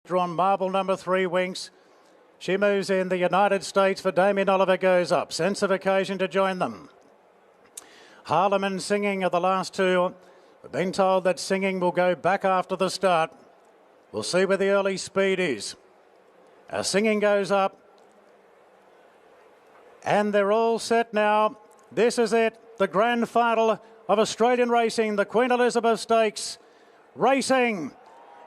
Drawn marble number 3, Winx. She moves in. The United States for Damien Oliver goes up. Sense of occasion to join them. Harlem and Singing are the last two. We've been told that Singing will go back after the start. We'll see where the early speed is. As Singing goes up. And they're all set now. This is it. The grand final of Australian racing. The Queen Elizabeth Stakes. Racing.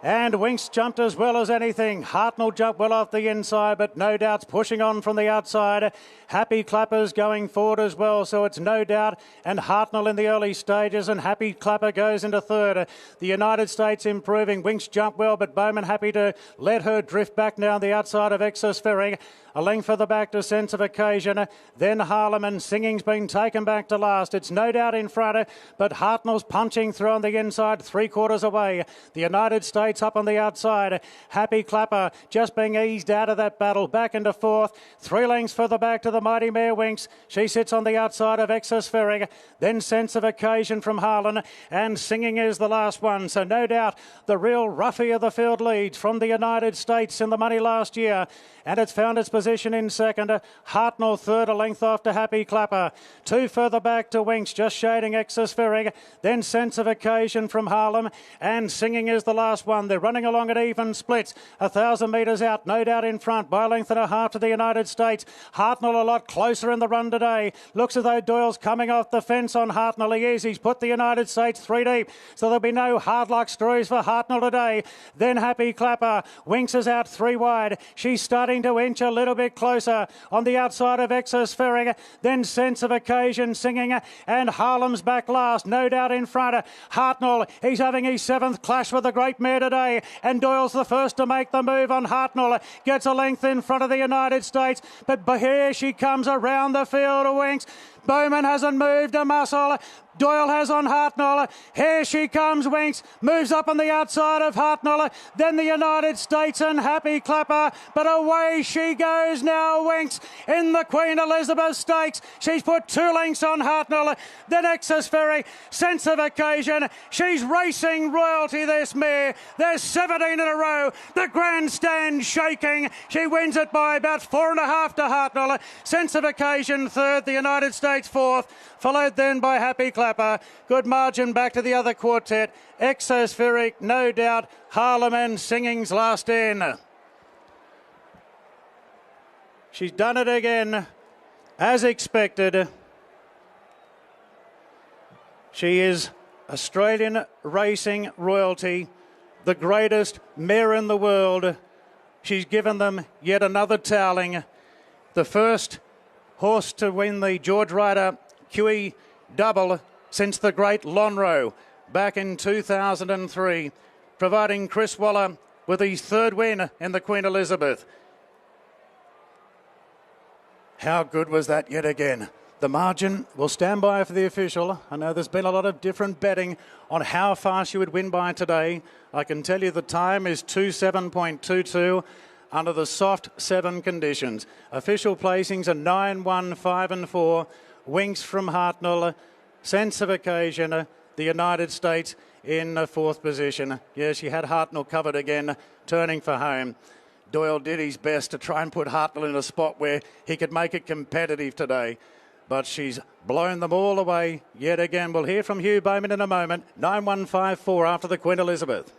And Winx jumped as well as anything. Hartnell jumped well off the inside, but no doubts pushing on from the outside. Happy Clapper's going forward as well, so it's No Doubt and Hartnell in the early stages, and Happy Clapper goes into third. The United States improving. Winx jumped well, but Bowman happy to let her drift back now on the outside of Excess Ferry. A length further back to Sense of Occasion. Then Harlem and Singing's been taken back to last. It's No Doubt in front, but Hartnell's punching through on the inside, 3/4 away. The United States up on the outside. Happy Clapper just being eased out of that battle. Back into fourth. 3 lengths further back to the mighty mare Winx. She sits on the outside of Excess Ferry. Then Sense of Occasion from Harlan. And Singing is the last one. So No Doubt the real roughie of the field leads from the United States in the money last year. And it's found its position in second. Hartnell third, a length off to Happy Clapper. 2 further back to Winx, just shading Excess Ferry. Then Sense of Occasion from Harlem. And Singing is the last one. They're running along at even splits. 1,000 metres out, No Doubt in front by a length and a half to the United States. Hartnell a lot closer in the run today. Looks as though Doyle's coming off the fence on Hartnell. He is. He's put the United States 3 deep. So there'll be no hard luck stories for Hartnell today. Then Happy Clapper. Winx is out 3 wide. She's starting to inch a little bit closer on the outside of Excess Ferry. Then Sense of Occasion Singing, and Harlem's back last. No Doubt in front. Hartnell, he's having his 7th clash with the great mare today, and Doyle's the first to make the move on Hartnell. Gets a length in front of the United States, but here she comes around the field of Winx. Bowman hasn't moved a muscle. Doyle has on Hartnell. Here she comes, Winx. Moves up on the outside of Hartnell. Then the United States and Happy Clapper. But away she goes now, Winx, in the Queen Elizabeth Stakes. She's put 2 lengths on Hartnell. Then Excess Ferry. Sense of Occasion. She's racing royalty, this mare. There's 17 in a row. The grandstand shaking. She wins it by about 4.5 to Hartnell. Sense of Occasion third. The United States fourth. Followed then by Happy Clapper. Good margin back to the other quartet. Excess Ferry, No Doubt, Harlem and Singing's last in. She's done it again, as expected. She is Australian racing royalty, the greatest mare in the world. She's given them yet another toweling. The first horse to win the George Ryder QE double since the great Lonhro back in 2003, providing Chris Waller with his 3rd win in the Queen Elizabeth. How good was that yet again? The margin will stand by for the official. I know there's been a lot of different betting on how far she would win by today. I can tell you the time is 27.22 under the soft 7 conditions. Official placings are 9, 1, 5 and 4. Winx from Hartnell. Sense of Occasion, the United States in 4th position. Yeah, she had Hartnell covered again, turning for home. Doyle did his best to try and put Hartnell in a spot where he could make it competitive today. But she's blown them all away yet again. We'll hear from Hugh Bowman in a moment. 9-1-5-4 after the Queen Elizabeth.